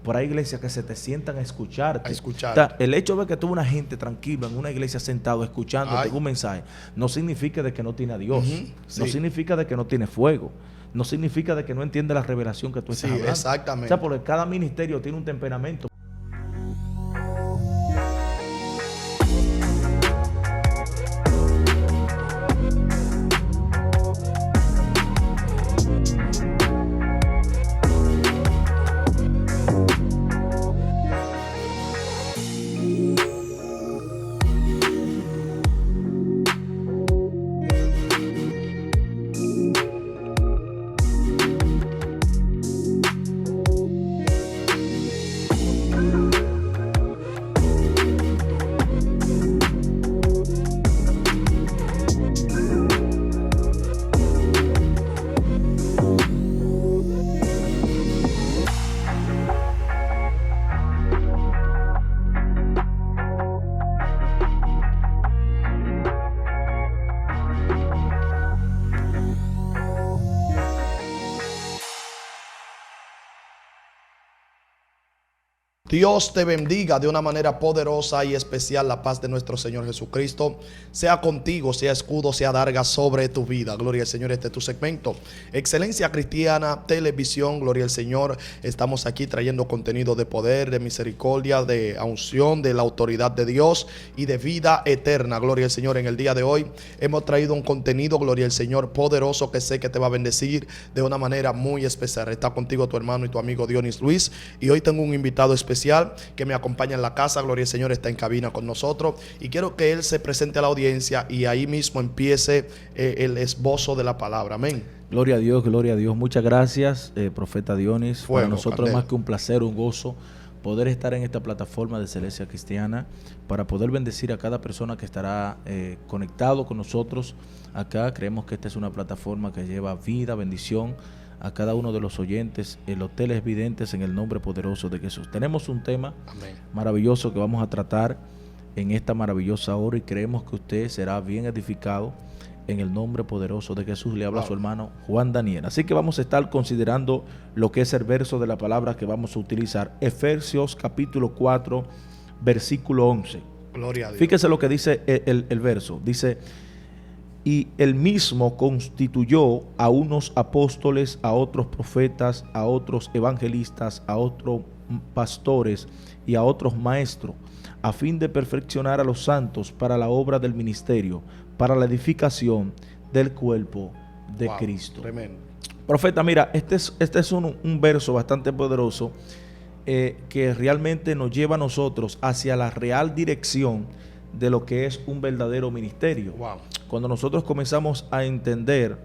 pero hay iglesias que se te sientan a escucharte. A escucharte. O sea, el hecho de que tú una gente tranquila en una iglesia sentado escuchándote un mensaje, no significa de que no tiene a Dios. Sí. No significa de que no tiene fuego. No significa de que no entiende la revelación que tú estás hablando. Exactamente. O sea, porque cada ministerio tiene un temperamento. Dios te bendiga de una manera poderosa y especial. La paz de nuestro Señor Jesucristo sea contigo, sea escudo, sea darga sobre tu vida. Gloria al Señor. Este es tu segmento, Excelencia Cristiana Televisión. Gloria al Señor. Estamos aquí trayendo contenido de poder, de misericordia, de unción, de la autoridad de Dios y de vida eterna. Gloria al Señor. En el día de hoy hemos traído un contenido, gloria al Señor, poderoso, que sé que te va a bendecir de una manera muy especial. Está contigo tu hermano y tu amigo Dionis Luis, y hoy tengo un invitado especial que me acompaña en la casa. Gloria al Señor, está en cabina con nosotros y quiero que él se presente a la audiencia y ahí mismo empiece el esbozo de la palabra. Amén. Gloria a Dios, gloria a Dios. Muchas gracias, profeta Dionis. Fuego, para nosotros candela. es más que un placer, un gozo poder estar en esta plataforma de Excelencia Cristiana para poder bendecir a cada persona que estará conectado con nosotros acá. Creemos que esta es una plataforma que lleva vida, bendición a cada uno de los oyentes. El hotel es videntes en el nombre poderoso de Jesús. Tenemos un tema maravilloso que vamos a tratar en esta maravillosa hora y creemos que usted será bien edificado en el nombre poderoso de Jesús. Le habla su hermano Juan Daniel. Así que vamos a estar considerando lo que es el verso de la palabra que vamos a utilizar. Efesios capítulo 4, versículo 11. Gloria a Dios. Fíjese lo que dice el verso. Dice: y él mismo constituyó a unos apóstoles, a otros profetas, a otros evangelistas, a otros pastores y a otros maestros, a fin de perfeccionar a los santos para la obra del ministerio, para la edificación del cuerpo de Cristo. Tremendo. Profeta, mira, este es un verso bastante poderoso que realmente nos lleva a nosotros hacia la real dirección de lo que es un verdadero ministerio. Cuando nosotros comenzamos a entender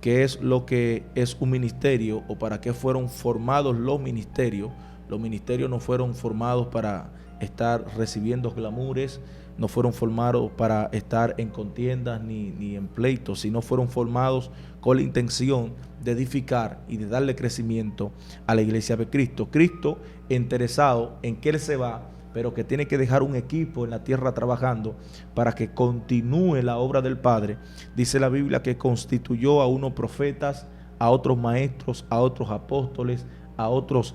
qué es lo que es un ministerio o para qué fueron formados los ministerios no fueron formados para estar recibiendo glamures, no fueron formados para estar en contiendas ni en pleitos, sino fueron formados con la intención de edificar y de darle crecimiento a la iglesia de Cristo. Cristo interesado en que Él se va, pero que tiene que dejar un equipo en la tierra trabajando para que continúe la obra del Padre. Dice la Biblia que constituyó a unos profetas, a otros maestros, a otros apóstoles, a otros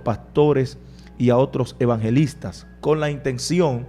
pastores y a otros evangelistas, con la intención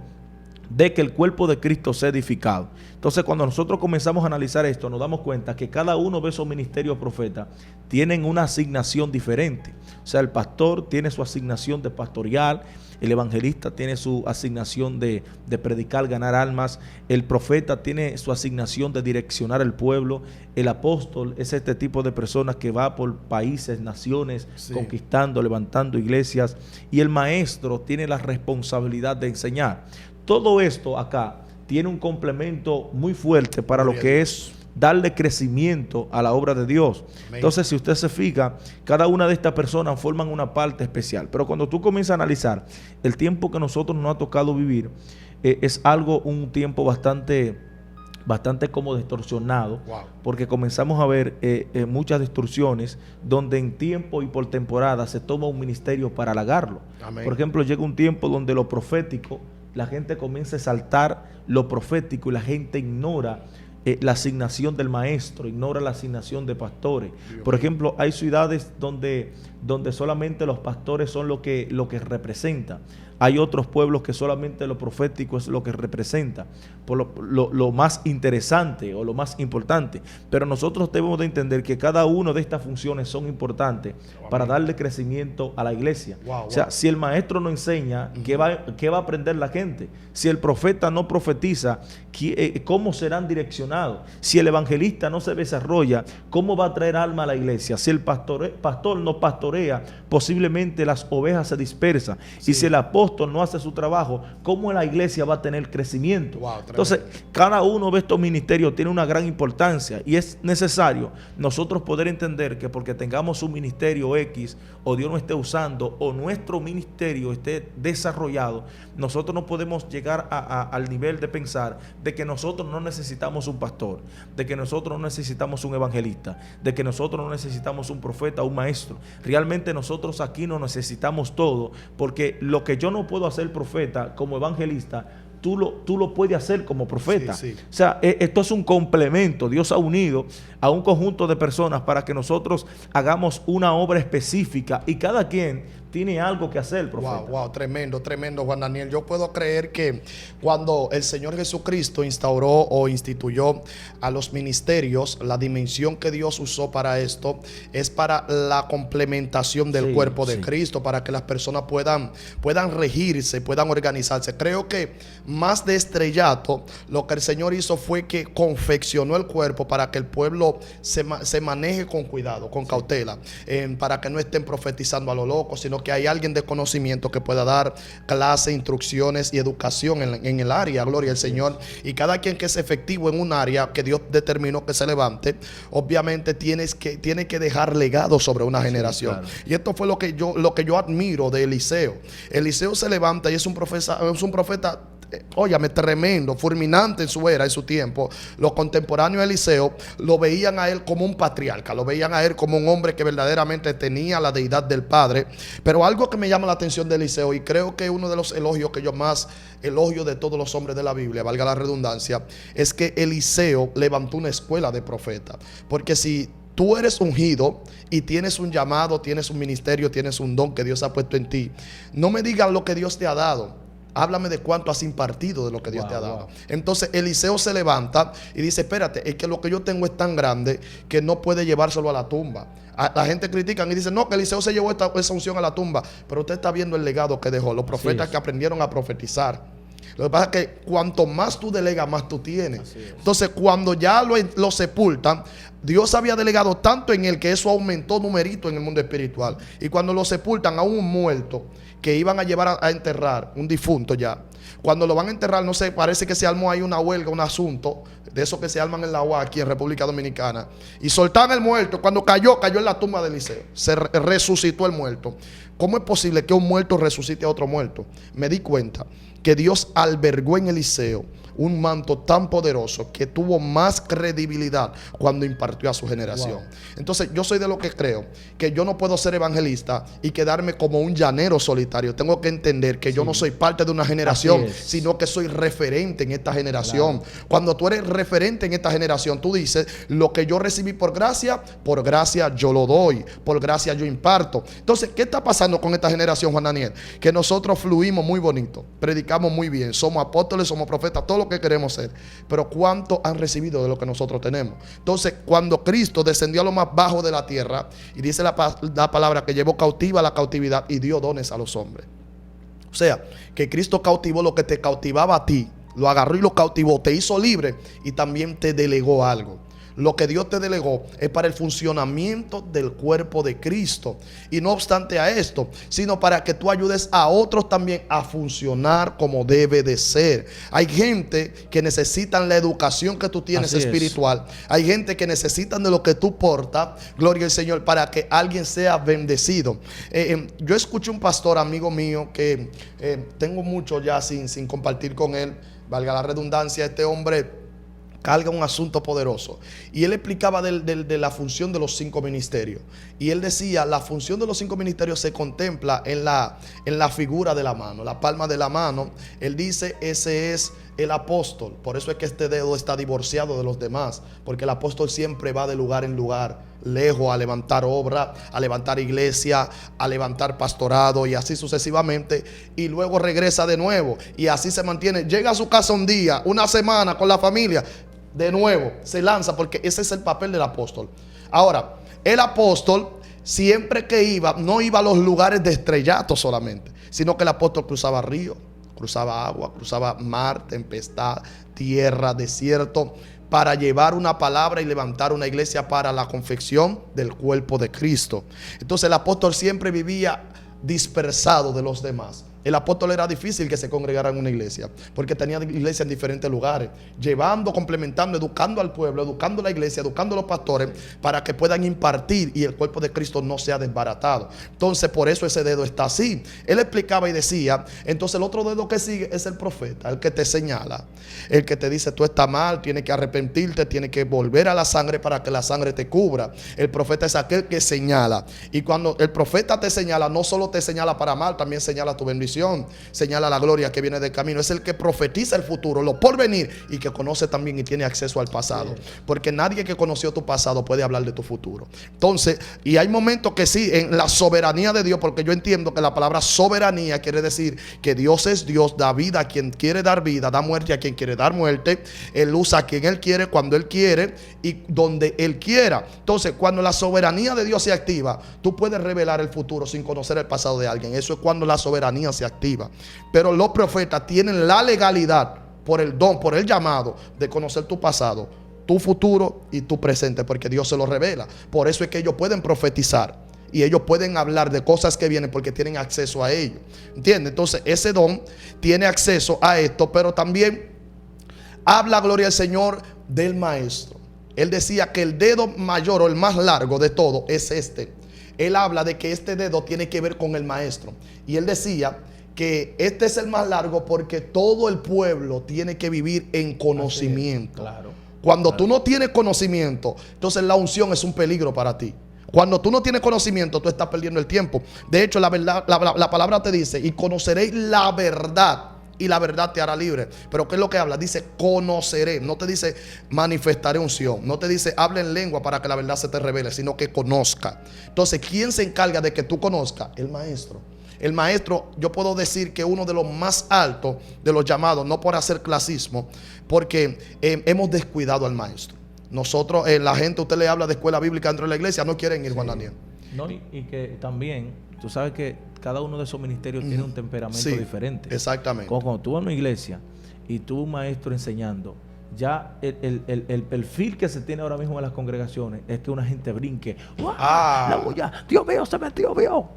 de que el cuerpo de Cristo sea edificado. Entonces, cuando nosotros comenzamos a analizar esto, nos damos cuenta que cada uno de esos ministerios profetas tienen una asignación diferente. O sea, el pastor tiene su asignación de pastorear, el evangelista tiene su asignación de predicar, ganar almas, el profeta tiene su asignación de direccionar el pueblo, el apóstol es este tipo de personas que va por países, naciones, conquistando, levantando iglesias, y el maestro tiene la responsabilidad de enseñar. Todo esto acá tiene un complemento muy fuerte para lo que es darle crecimiento a la obra de Dios. Entonces, si usted se fija, cada una de estas personas forman una parte especial. Pero cuando tú comienzas a analizar el tiempo que nosotros nos ha tocado vivir, es un tiempo bastante como distorsionado, porque comenzamos a ver muchas distorsiones donde en tiempo y por temporada se toma un ministerio para halagarlo. Por ejemplo, llega un tiempo donde lo profético, la gente comienza a exaltar lo profético y la gente ignora la asignación del maestro, ignora la asignación de pastores. Por ejemplo, hay ciudades donde solamente los pastores son lo que representan. Hay otros pueblos que solamente lo profético es lo que representa, por lo más interesante o lo más importante. Pero nosotros debemos de entender que cada una de estas funciones son importantes para darle crecimiento a la iglesia. O sea, si el maestro no enseña, ¿qué va a aprender la gente? Si el profeta no profetiza, ¿cómo serán direccionados? Si el evangelista no se desarrolla, ¿cómo va a traer alma a la iglesia? Si el pastor no pastorea, posiblemente las ovejas se dispersan. Sí. Y si el apóstol no hace su trabajo, ¿cómo la iglesia va a tener crecimiento? Entonces, cada uno de estos ministerios tiene una gran importancia y es necesario nosotros poder entender que porque tengamos un ministerio X o Dios no esté usando o nuestro ministerio esté desarrollado, nosotros no podemos llegar al nivel de pensar de que nosotros no necesitamos un pastor, de que nosotros no necesitamos un evangelista, de que nosotros no necesitamos un profeta, un maestro. Realmente nosotros aquí no necesitamos todo, porque lo que yo no puedo hacer profeta como evangelista, tú lo puedes hacer como profeta. Sí, sí. O sea, esto es un complemento. Dios ha unido a un conjunto de personas para que nosotros hagamos una obra específica y cada quien tiene algo que hacer, profeta. Wow, tremendo, Juan Daniel. Yo puedo creer que cuando el Señor Jesucristo instauró o instituyó a los ministerios, la dimensión que Dios usó para esto es para la complementación del cuerpo de Cristo, para que las personas puedan regirse, puedan organizarse. Creo que más de estrellato, lo que el Señor hizo fue que confeccionó el cuerpo para que el pueblo se maneje con cuidado, con cautela, para que no estén profetizando a lo loco, sino que hay alguien de conocimiento que pueda dar clases, instrucciones y educación en el área, gloria al Señor. Y cada quien que es efectivo en un área que Dios determinó que se levante, obviamente tiene que dejar legado sobre una generación. Claro. Y esto fue lo que yo admiro de Eliseo. Eliseo se levanta y es un profeta, óyame, tremendo, fulminante en su era, en su tiempo. Los contemporáneos de Eliseo lo veían a él como un patriarca, lo veían a él como un hombre que verdaderamente tenía la deidad del Padre. Pero algo que me llama la atención de Eliseo, y creo que uno de los elogios que yo más elogio de todos los hombres de la Biblia, valga la redundancia, es que Eliseo levantó una escuela de profetas. Porque si tú eres ungido y tienes un llamado, tienes un ministerio, tienes un don que Dios ha puesto en ti, no me digas lo que Dios te ha dado. Háblame de cuánto has impartido de lo que Dios te ha dado. Entonces Eliseo se levanta y dice, espérate, es que lo que yo tengo es tan grande que no puede llevárselo a la tumba. La gente critica y dice, no, que Eliseo se llevó esa unción a la tumba. Pero usted está viendo el legado que dejó, los profetas que aprendieron a profetizar. Lo que pasa es que cuanto más tú delegas, más tú tienes. Entonces, cuando ya lo sepultan, Dios había delegado tanto en él que eso aumentó numerito en el mundo espiritual. Y cuando lo sepultan a un muerto que iban a llevar a enterrar, un difunto ya, cuando lo van a enterrar, no sé, parece que se armó ahí una huelga, un asunto de esos que se arman en la UA aquí en República Dominicana, y soltaban el muerto. Cuando cayó en la tumba de Eliseo, se resucitó el muerto. ¿Cómo es posible que un muerto resucite a otro muerto? Me di cuenta que Dios albergó en Eliseo un manto tan poderoso que tuvo más credibilidad cuando impartió a su generación. Entonces yo soy de lo que creo que yo no puedo ser evangelista y quedarme como un llanero solitario. Tengo que entender que yo no soy parte de una generación, sino que soy referente en esta generación. Cuando tú eres referente en esta generación, tú dices, lo que yo recibí por gracia yo lo doy, por gracia yo imparto. Entonces, ¿qué está pasando con esta generación, Juan Daniel? Que nosotros fluimos muy bonito, predicamos muy bien, somos apóstoles, somos profetas, todo lo que queremos ser, pero ¿cuánto han recibido de lo que nosotros tenemos? Entonces, cuando Cristo descendió a lo más bajo de la tierra, y dice la palabra que llevó cautiva la cautividad y dio dones a los hombres. O sea, que Cristo cautivó lo que te cautivaba a ti, lo agarró y lo cautivó, te hizo libre y también te delegó algo. Lo que Dios te delegó es para el funcionamiento del cuerpo de Cristo. Y no obstante a esto, sino para que tú ayudes a otros también a funcionar como debe de ser. Hay gente que necesitan la educación que tú tienes espiritual. Hay gente que necesitan de lo que tú portas, gloria al Señor, para que alguien sea bendecido. Yo escuché un pastor amigo mío que tengo mucho ya sin compartir con él, valga la redundancia. Este hombre carga un asunto poderoso. Y él explicaba de la función de los 5 ministerios. Y él decía, la función de los 5 ministerios se contempla en la figura de la mano, la palma de la mano. Él dice, ese es el apóstol. Por eso es que este dedo está divorciado de los demás, porque el apóstol siempre va de lugar en lugar, lejos, a levantar obra, a levantar iglesia, a levantar pastorado y así sucesivamente, y luego regresa de nuevo y así se mantiene. Llega a su casa un día, una semana con la familia, de nuevo se lanza, porque ese es el papel del apóstol. Ahora, el apóstol siempre que iba, no iba a los lugares de estrellato solamente, sino que el apóstol cruzaba río, cruzaba agua, cruzaba mar, tempestad, tierra, desierto, para llevar una palabra y levantar una iglesia para la confección del cuerpo de Cristo. Entonces el apóstol siempre vivía dispersado de los demás. El apóstol era difícil que se congregara en una iglesia, porque tenía iglesia en diferentes lugares, llevando, complementando, educando al pueblo, educando a la iglesia, educando a los pastores, para que puedan impartir y el cuerpo de Cristo no sea desbaratado. Entonces por eso ese dedo está así. Él explicaba y decía, entonces el otro dedo que sigue es el profeta, el que te señala, el que te dice tú estás mal, tienes que arrepentirte, tienes que volver a la sangre para que la sangre te cubra. El profeta es aquel que señala, y cuando el profeta te señala, no solo te señala para mal, también señala tu bendición, señala la gloria que viene del camino. Es el que profetiza el futuro, lo por venir, y que conoce también y tiene acceso al pasado, porque nadie que conoció tu pasado puede hablar de tu futuro. Entonces, y hay momentos que sí, en la soberanía de Dios, porque yo entiendo que la palabra soberanía quiere decir que Dios es Dios, da vida a quien quiere dar vida, da muerte a quien quiere dar muerte. Él usa a quien Él quiere, cuando Él quiere y donde Él quiera. Entonces, cuando la soberanía de Dios se activa, tú puedes revelar el futuro sin conocer el pasado de alguien. Eso es cuando la soberanía se activa. Pero los profetas tienen la legalidad, por el don, por el llamado, de conocer tu pasado, tu futuro y tu presente, porque Dios se lo revela. Por eso es que ellos pueden profetizar y ellos pueden hablar de cosas que vienen, porque tienen acceso a ello. ¿Entiendes? Entonces ese don tiene acceso a esto, pero también habla, gloria al Señor, del maestro. Él decía que el dedo mayor o el más largo de todo es este. Él habla de que este dedo tiene que ver con el maestro. Y él decía que este es el más largo porque todo el pueblo tiene que vivir en conocimiento. Claro. Cuando tú no tienes conocimiento, entonces la unción es un peligro para ti. Cuando tú no tienes conocimiento, tú estás perdiendo el tiempo. De hecho, la verdad, la palabra te dice, y conoceréis la verdad, y la verdad te hará libre. Pero ¿qué es lo que habla? Dice conoceré. No te dice manifestaré unción. No te dice hable en lengua para que la verdad se te revele, sino que conozca. Entonces, ¿quién se encarga de que tú conozcas? El maestro. El maestro, yo puedo decir que uno de los más altos de los llamados, no por hacer clasismo, porque hemos descuidado al maestro. Nosotros, la gente, usted le habla de escuela bíblica dentro de la iglesia, no quieren ir, Juan Daniel. No, y que también, tú sabes que cada uno de esos ministerios tiene un temperamento diferente. Exactamente. Cuando tú vas a una iglesia y tú un maestro enseñando, ya el perfil que se tiene ahora mismo en las congregaciones es que una gente brinque. La bulla, Dios mío, se metió, vio.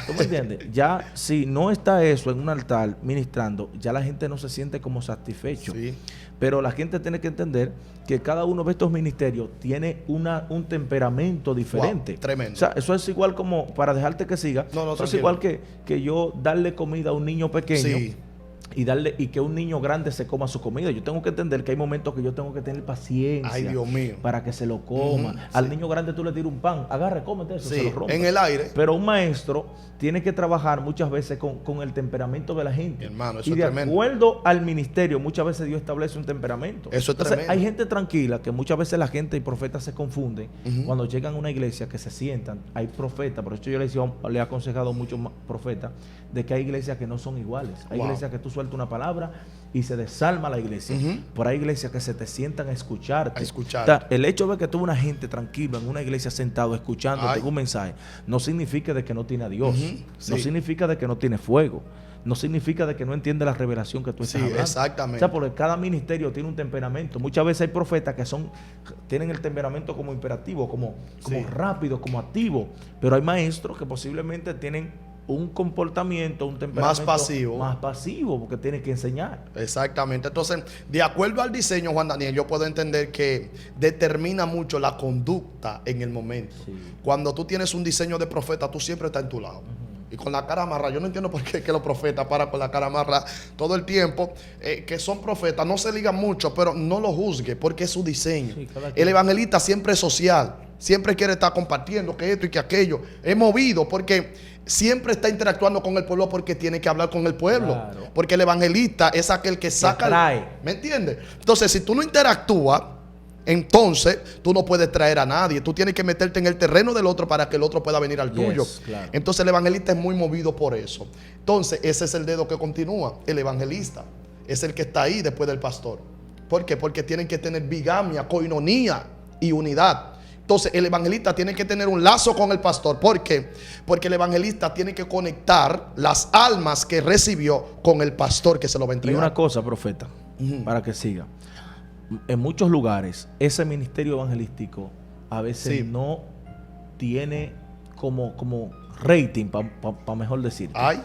¿Tú me entiendes? Ya si no está eso en un altar ministrando, ya la gente no se siente como satisfecho. Sí. Pero la gente tiene que entender que cada uno de estos ministerios tiene un temperamento diferente. Wow, tremendo. O sea, eso es igual como, para dejarte que siga, No, eso es tranquilo. igual que yo darle comida a un niño pequeño. Sí. Y que un niño grande se coma su comida. Yo tengo que entender que hay momentos que yo tengo que tener paciencia. Ay, Dios mío. Para que se lo coma. Al niño grande tú le tiras un pan, agarre, cómete eso, se Sí, lo rompe. en el aire. Pero un maestro tiene que trabajar muchas veces con el temperamento de la gente. Hermano, eso y es de tremendo. acuerdo al ministerio, muchas veces Dios establece un temperamento. Eso es Entonces, tremendo. hay gente tranquila, que muchas veces la gente y profetas se confunden cuando llegan a una iglesia, que se sientan. Hay profetas, por eso yo le he aconsejado a muchos profetas de que hay iglesias que no son iguales. Hay iglesias que tú sueltas una palabra y se desalma la iglesia. Pero hay iglesias que se te sientan a escucharte. A escucharte. O sea, el hecho de que tú una gente tranquila en una iglesia sentado escuchando un mensaje no significa de que no tiene a Dios. No significa de que no tiene fuego. No significa de que no entiende la revelación que tú estás hablando. Exactamente. O sea, porque cada ministerio tiene un temperamento. Muchas veces hay profetas que tienen el temperamento como imperativo, como rápido, como activo. Pero hay maestros que posiblemente tienen un comportamiento, un temperamento más pasivo, porque tiene que enseñar. Exactamente. Entonces, de acuerdo al diseño, Juan Daniel, yo puedo entender que determina mucho la conducta en el momento. Sí. Cuando tú tienes un diseño de profeta, tú siempre estás en tu lado. y con la cara amarrada. Yo no entiendo por qué que los profetas paran con la cara amarrada todo el tiempo. Que son profetas, no se ligan mucho, pero no lo juzgue porque es su diseño. Sí, el evangelista siempre es social, siempre quiere estar compartiendo que esto y que aquello. Es movido porque siempre está interactuando con el pueblo porque tiene que hablar con el pueblo. Claro. Porque el evangelista es aquel que saca... ¿Me entiendes? Entonces, si tú no interactúas, entonces tú no puedes traer a nadie. Tú tienes que meterte en el terreno del otro para que el otro pueda venir al tuyo. Claro. Entonces el evangelista es muy movido por eso. Entonces ese es el dedo que continúa. El evangelista es el que está ahí después del pastor. ¿Por qué? Porque tienen que tener bigamia, coinonía y unidad. Entonces el evangelista tiene que tener un lazo con el pastor. ¿Por qué? Porque el evangelista tiene que conectar las almas que recibió con el pastor que se lo va a entregar. Y una cosa, profeta, para que siga. En muchos lugares, ese ministerio evangelístico a veces no tiene como rating, para mejor decir. Ay.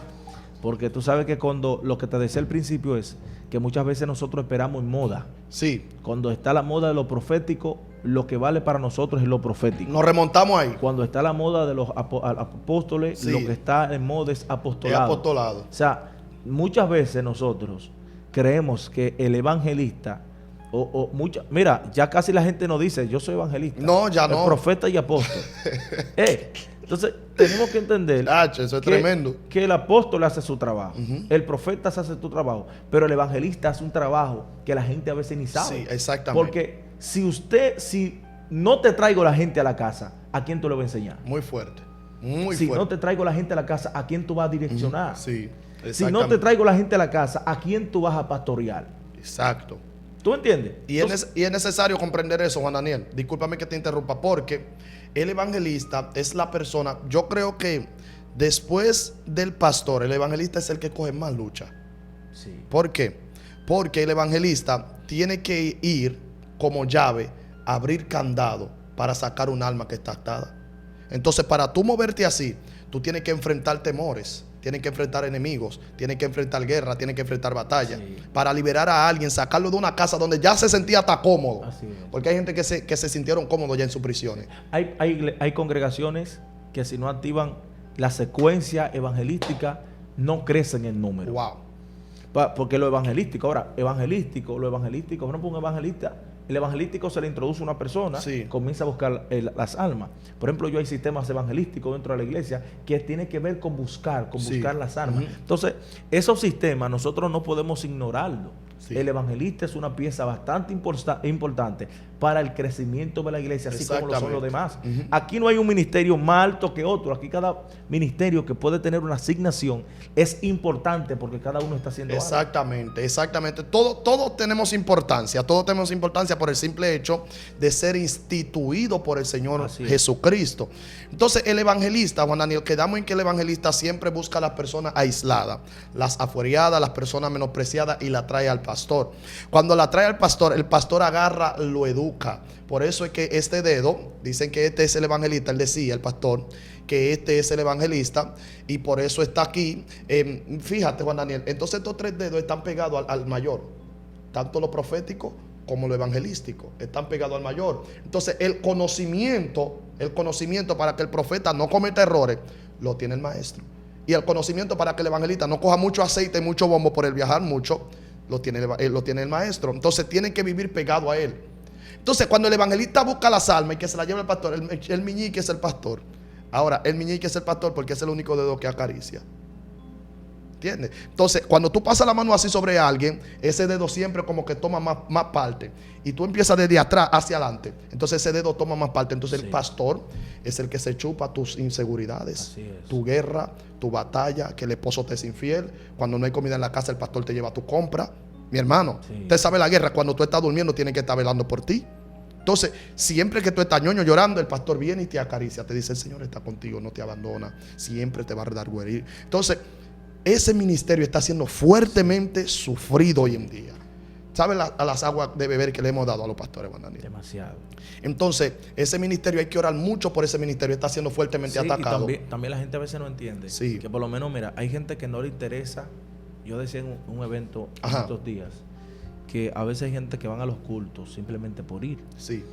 Porque tú sabes que cuando lo que te decía al principio es que muchas veces nosotros esperamos en moda. Sí. Cuando está la moda de lo profético, lo que vale para nosotros es lo profético. Nos remontamos ahí. Cuando está la moda de los apóstoles, lo que está en moda es apostolado. Es apostolado. O sea, muchas veces nosotros creemos que el evangelista mira, ya casi la gente no dice yo soy evangelista. No, ya no. Profeta y apóstol. Entonces, tenemos que entender eso es tremendo. Que el apóstol hace su trabajo, el profeta hace su trabajo, pero el evangelista hace un trabajo que la gente a veces ni sabe. Sí, exactamente. Porque si no te traigo la gente a la casa, ¿a quién tú le vas a enseñar? Muy fuerte. Muy si fuerte. no te traigo la gente a la casa, ¿a quién tú vas a direccionar? Sí, si no te traigo la gente a la casa, ¿a quién tú vas a pastorear? Exacto. ¿Tú entiendes? Y es necesario comprender eso, Juan Daniel. Discúlpame que te interrumpa, porque el evangelista es la persona, yo creo que después del pastor, el evangelista es el que coge más lucha. Sí. ¿Por qué? Porque el evangelista tiene que ir como llave, abrir candado para sacar un alma que está atada. Entonces, para tú moverte así, tú tienes que enfrentar temores, tienes que enfrentar enemigos, tienes que enfrentar guerra, tienes que enfrentar batalla. Sí. Para liberar a alguien, sacarlo de una casa donde ya se sentía hasta cómodo. Así es. Porque hay gente que se sintieron cómodos ya en sus prisiones. Hay congregaciones que si no activan la secuencia evangelística, no crecen en número. Wow. Porque lo evangelístico, por ejemplo, un evangelista, el evangelístico se le introduce a una persona, sí, comienza a buscar las almas. Por ejemplo, hay sistemas evangelísticos dentro de la iglesia que tienen que ver con buscar las almas. Entonces, esos sistemas nosotros no podemos ignorarlos. Sí. El evangelista es una pieza bastante importante para el crecimiento de la iglesia, así como lo son los demás. Aquí no hay un ministerio más alto que otro. Aquí cada ministerio que puede tener una asignación es importante porque cada uno está haciendo algo. Exactamente. Todos tenemos importancia. Todos tenemos importancia por el simple hecho de ser instituido por el Señor Jesucristo. Entonces, el evangelista, Juan Daniel, quedamos en que el evangelista siempre busca a las personas aisladas, las afuereadas, las personas menospreciadas y la trae al pastor. Cuando la trae al pastor, el pastor agarra, lo educa. Por eso es que este dedo, dicen que este es el evangelista, él decía, el pastor, que este es el evangelista y por eso está aquí. Fíjate, Juan Daniel, entonces estos tres dedos están pegados al mayor, tanto lo profético como lo evangelístico, están pegados al mayor. Entonces el conocimiento para que el profeta no cometa errores, lo tiene el maestro. Y el conocimiento para que el evangelista no coja mucho aceite y mucho bombo por el viajar mucho, lo tiene el maestro. Entonces tienen que vivir pegado a él. Entonces cuando el evangelista busca las almas y que se las lleva el pastor, el meñique es el pastor. Ahora, el meñique es el pastor porque es el único dedo que acaricia. ¿Entiendes? Entonces, cuando tú pasas la mano así sobre alguien, ese dedo siempre como que toma más parte. Y tú empiezas desde atrás hacia adelante. Entonces ese dedo toma más parte. Entonces el pastor es el que se chupa tus inseguridades, tu guerra, tu batalla, que el esposo te es infiel. Cuando no hay comida en la casa, el pastor te lleva tu compra. Mi hermano, usted sabe la guerra. Cuando tú estás durmiendo, tiene que estar velando por ti. Entonces, siempre que tú estás ñoño llorando, el pastor viene y te acaricia. Te dice, el Señor está contigo, no te abandona. Siempre te va a redarguir. Entonces, ese ministerio está siendo fuertemente sufrido hoy en día. ¿Saben a las aguas de beber que le hemos dado a los pastores, Juan Daniel? Demasiado. Entonces, ese ministerio hay que orar mucho por ese ministerio. Está siendo fuertemente atacado. Y también la gente a veces no entiende. Sí. Que por lo menos, mira, hay gente que no le interesa. Yo decía en un evento estos días que a veces hay gente que van a los cultos simplemente por ir. Sí.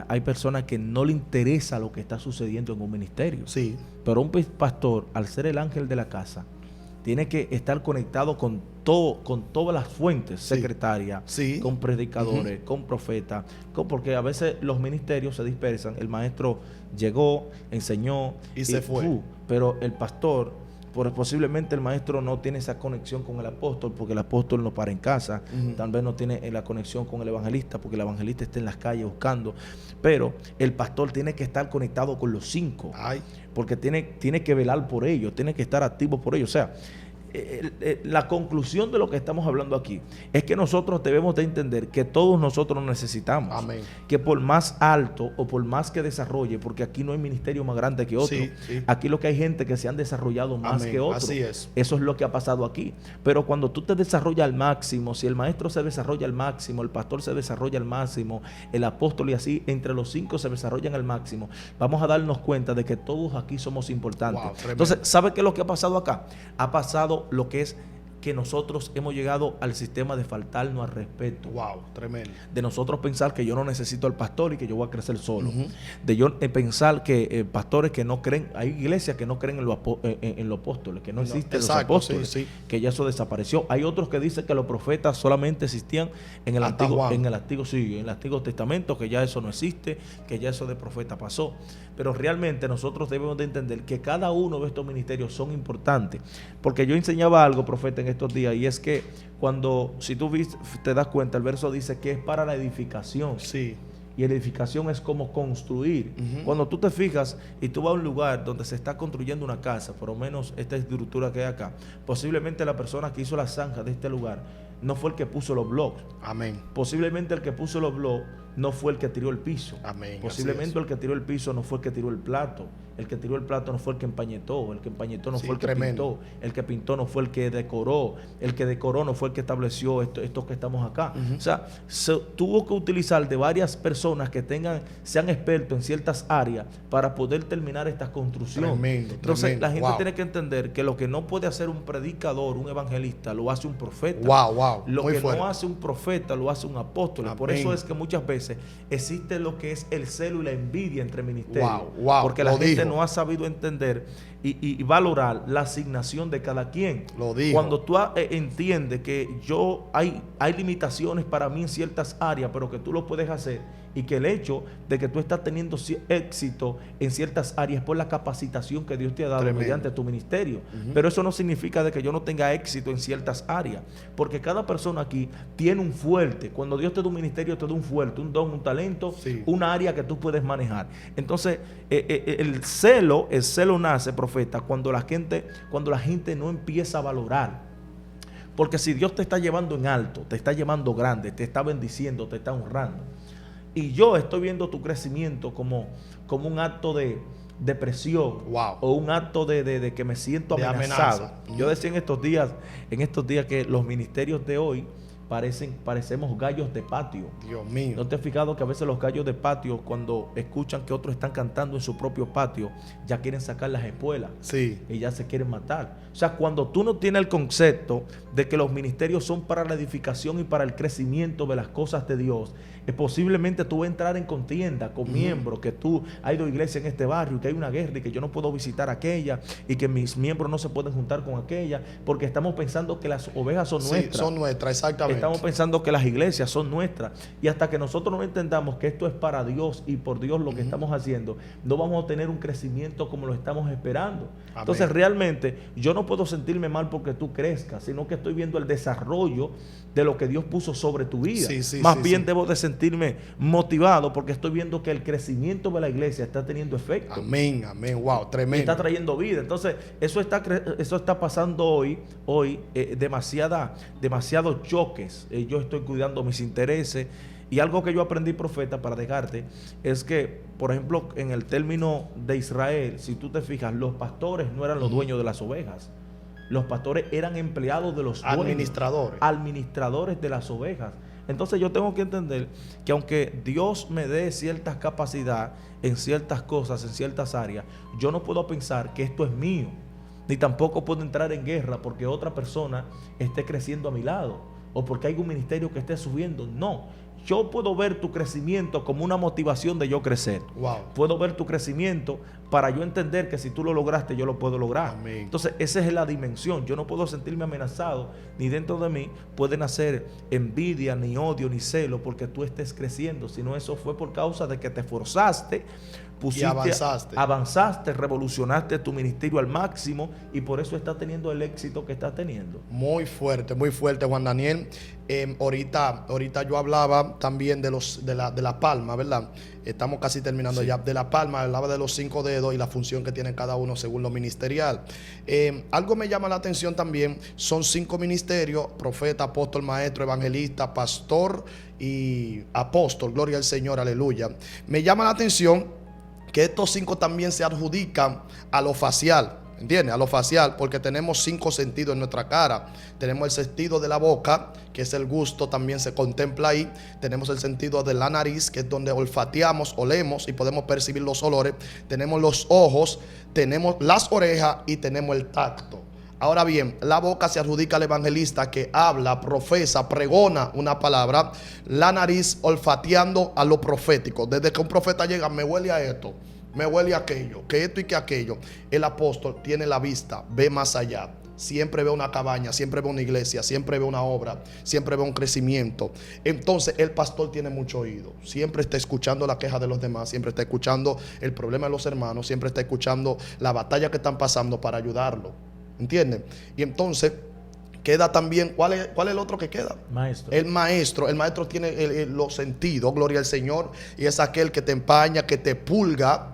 hay personas que no le interesa lo que está sucediendo en un ministerio. Sí. Pero un pastor, al ser el ángel de la casa, tiene que estar conectado con todas las fuentes, Sí. secretarias, Sí. con predicadores, con profetas, porque a veces los ministerios se dispersan. El maestro llegó, enseñó Y se fue. Pero el pastor, posiblemente el maestro no tiene esa conexión con el apóstol, porque el apóstol no para en casa. Tal vez no tiene la conexión con el evangelista, porque el evangelista está en las calles buscando. Pero el pastor tiene que estar conectado con los 5, Ay. porque tiene que velar por ellos, tiene que estar activo por ellos. O sea, la conclusión de lo que estamos hablando aquí es que nosotros debemos de entender que todos nosotros necesitamos. Amén. Que por más alto o por más que desarrolle, porque aquí no hay ministerio más grande que otro. Sí, sí. Aquí lo que hay gente que se han desarrollado más Amén. que otros. Así es. Eso es lo que ha pasado aquí. Pero cuando tú te desarrollas al máximo, si el maestro se desarrolla al máximo, el pastor se desarrolla al máximo, el apóstol, y así entre los 5 se desarrollan al máximo, vamos a darnos cuenta de que todos aquí somos importantes. Wow, tremendo. Entonces, ¿sabe qué es lo que ha pasado acá? Ha pasado lo que es que nosotros hemos llegado al sistema de faltarnos al respeto. Wow, tremendo. De nosotros pensar que yo no necesito al pastor y que yo voy a crecer solo. De yo pensar que pastores que no creen, hay iglesias que no creen en los apóstoles, que no existen los exacto, apóstoles, sí, sí. que ya eso desapareció. Hay otros que dicen que los profetas solamente existían en el Hasta Juan. en el Antiguo Testamento, que ya eso no existe, que ya eso de profeta pasó. Pero realmente nosotros debemos de entender que cada uno de estos ministerios son importantes. Porque yo enseñaba algo, profeta, en estos días, y es que si tú te das cuenta, el verso dice que es para la edificación. Sí. Y la edificación es como construir. Cuando tú te fijas y tú vas a un lugar donde se está construyendo una casa, por lo menos esta estructura que hay acá, posiblemente la persona que hizo la zanja de este lugar no fue el que puso los bloques. Amén. Posiblemente el que puso los bloques no fue el que tiró el piso. Amén. Posiblemente el que tiró el piso no fue el que tiró el plato. El que tiró el plato no fue el que empañetó. El que empañetó no Sí, fue el que tremendo. pintó. El que pintó no fue el que decoró. El que decoró no fue el que estableció esto que estamos acá. O sea, tuvo que utilizar de varias personas que sean expertos en ciertas áreas para poder terminar esta construcción. Tremendo, Entonces, tremendo. la gente Wow. tiene que entender que lo que no puede hacer un predicador, un evangelista, lo hace un profeta. Wow, wow. Lo Muy que fuerte. no hace un profeta lo hace un apóstol. Por Amén. eso es que muchas veces existe lo que es el celo y la envidia entre ministerios. Wow, wow, porque la lo gente dijo. no ha sabido entender y valorar la asignación de cada quien. Lo dijo. Cuando tú entiendes que hay limitaciones para mí en ciertas áreas, pero que tú lo puedes hacer, y que el hecho de que tú estás teniendo éxito en ciertas áreas es por la capacitación que Dios te ha dado Tremendo. mediante tu ministerio. Pero eso no significa de que yo no tenga éxito en ciertas áreas, porque cada persona aquí tiene un fuerte. Cuando Dios te da un ministerio, te da un fuerte, un don, un talento, Sí. una área que tú puedes manejar. Entonces, el celo nace, profeta, cuando la gente no empieza a valorar. Porque si Dios te está llevando en alto, te está llevando grande, te está bendiciendo, te está honrando, y yo estoy viendo tu crecimiento como un acto de presión, Wow. o un acto de que me siento De amenazado. amenaza. Yo decía en estos días que los ministerios de hoy parecemos gallos de patio. Dios mío. ¿No te has fijado que a veces los gallos de patio, cuando escuchan que otros están cantando en su propio patio, ya quieren sacar las espuelas Sí. y ya se quieren matar? O sea, cuando tú no tienes el concepto de que los ministerios son para la edificación y para el crecimiento de las cosas de Dios, posiblemente tú vas a entrar en contienda con miembros, que tú has ido a iglesia en este barrio, que hay una guerra y que yo no puedo visitar aquella, y que mis miembros no se pueden juntar con aquella, porque estamos pensando que las ovejas son Sí, nuestras. son nuestras, exactamente. Estamos pensando que las iglesias son nuestras, y hasta que nosotros no entendamos que esto es para Dios y por Dios lo que estamos haciendo, no vamos a tener un crecimiento como lo estamos esperando. Amén. Entonces realmente yo no puedo sentirme mal porque tú crezcas, sino que estoy viendo el desarrollo de lo que Dios puso sobre tu vida. Sí, sí, Más sí, bien sí. debo de sentirme motivado porque estoy viendo que el crecimiento de la iglesia está teniendo efecto. Amén, amén. Wow, Y tremendo. está trayendo vida. Entonces, eso está pasando hoy demasiados choques. Yo estoy cuidando mis intereses. Y algo que yo aprendí, profeta, para dejarte, es que, por ejemplo, en el término de Israel, si tú te fijas, los pastores no eran los dueños de las ovejas. Los pastores eran empleados de los dueños, administradores de las ovejas. Entonces yo tengo que entender que aunque Dios me dé ciertas capacidades en ciertas cosas, en ciertas áreas, yo no puedo pensar que esto es mío, ni tampoco puedo entrar en guerra porque otra persona esté creciendo a mi lado o porque hay un ministerio que esté subiendo. No, yo puedo ver tu crecimiento como una motivación de yo crecer. Wow. Puedo ver tu crecimiento para yo entender que si tú lo lograste, yo lo puedo lograr. Amén. Entonces, esa es la dimensión. Yo no puedo sentirme amenazado, ni dentro de mí pueden hacer envidia, ni odio, ni celo, porque tú estés creciendo, sino eso fue por causa de que te esforzaste, y avanzaste, revolucionaste tu ministerio al máximo y por eso está teniendo el éxito que está teniendo. Muy fuerte, Juan Daniel. Ahorita yo hablaba también de la palma, ¿verdad? Estamos casi terminando ya. De la palma, hablaba de los 5 dedos y la función que tiene cada uno según lo ministerial. Algo me llama la atención también, son 5 ministerios: profeta, apóstol, maestro, evangelista, pastor y apóstol. Gloria al Señor, aleluya. Me llama la atención que estos 5 también se adjudican a lo facial, ¿entiendes? A lo facial, porque tenemos 5 sentidos en nuestra cara. Tenemos el sentido de la boca, que es el gusto, también se contempla ahí. Tenemos el sentido de la nariz, que es donde olfateamos, olemos y podemos percibir los olores. Tenemos los ojos, tenemos las orejas y tenemos el tacto. Ahora bien, la boca se adjudica al evangelista, que habla, profesa, pregona una palabra. La nariz olfateando a lo profético. Desde que un profeta llega, me huele a esto, me huele a aquello, que esto y que aquello. El apóstol tiene la vista, ve más allá. Siempre ve una cabaña, siempre ve una iglesia, siempre ve una obra, siempre ve un crecimiento. Entonces el pastor tiene mucho oído. Siempre está escuchando la queja de los demás, siempre está escuchando el problema de los hermanos, siempre está escuchando la batalla que están pasando para ayudarlo. ¿Entienden? Y entonces queda también, ¿cuál es el otro que queda? Maestro. El maestro tiene los sentidos, gloria al Señor, y es aquel que te empaña, que te pulga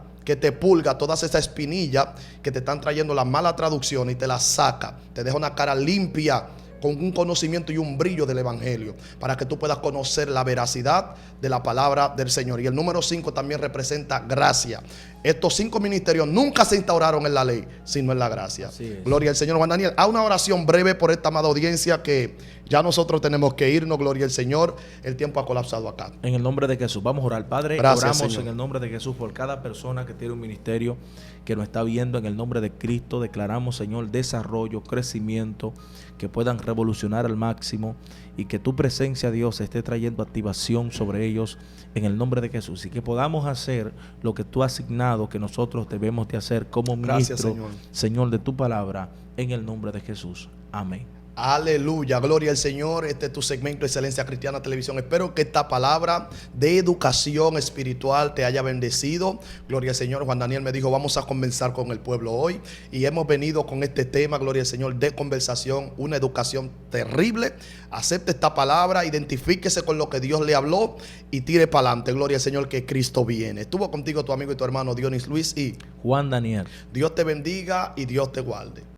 todas esas espinillas que te están trayendo la mala traducción y te las saca, te deja una cara limpia, con un conocimiento y un brillo del evangelio, para que tú puedas conocer la veracidad de la palabra del Señor. Y el número 5 también representa gracia. Estos 5 ministerios nunca se instauraron en la ley, sino en la gracia. Gloria al Señor. Juan Daniel, a una oración breve por esta amada audiencia, que ya nosotros tenemos que irnos. Gloria al Señor. El tiempo ha colapsado acá. En el nombre de Jesús. Vamos a orar. Padre, gracias, oramos, Señor, en el nombre de Jesús por cada persona que tiene un ministerio, que nos está viendo. En el nombre de Cristo declaramos, Señor, desarrollo, crecimiento, que puedan revolucionar al máximo y que tu presencia, Dios, esté trayendo activación sobre ellos en el nombre de Jesús, y que podamos hacer lo que tú has asignado que nosotros debemos de hacer como ministro, Señor, de tu palabra, en el nombre de Jesús. Amén. Aleluya, gloria al Señor. Este es tu segmento Excelencia Cristiana Televisión. Espero que esta palabra de educación espiritual te haya bendecido. Gloria al Señor. Juan Daniel me dijo, vamos a conversar con el pueblo hoy, y hemos venido con este tema, gloria al Señor, de conversación, una educación terrible. Acepte esta palabra, identifíquese con lo que Dios le habló y tire para adelante. Gloria al Señor, que Cristo viene. Estuvo contigo tu amigo y tu hermano Dionis Luis y Juan Daniel. Dios te bendiga y Dios te guarde.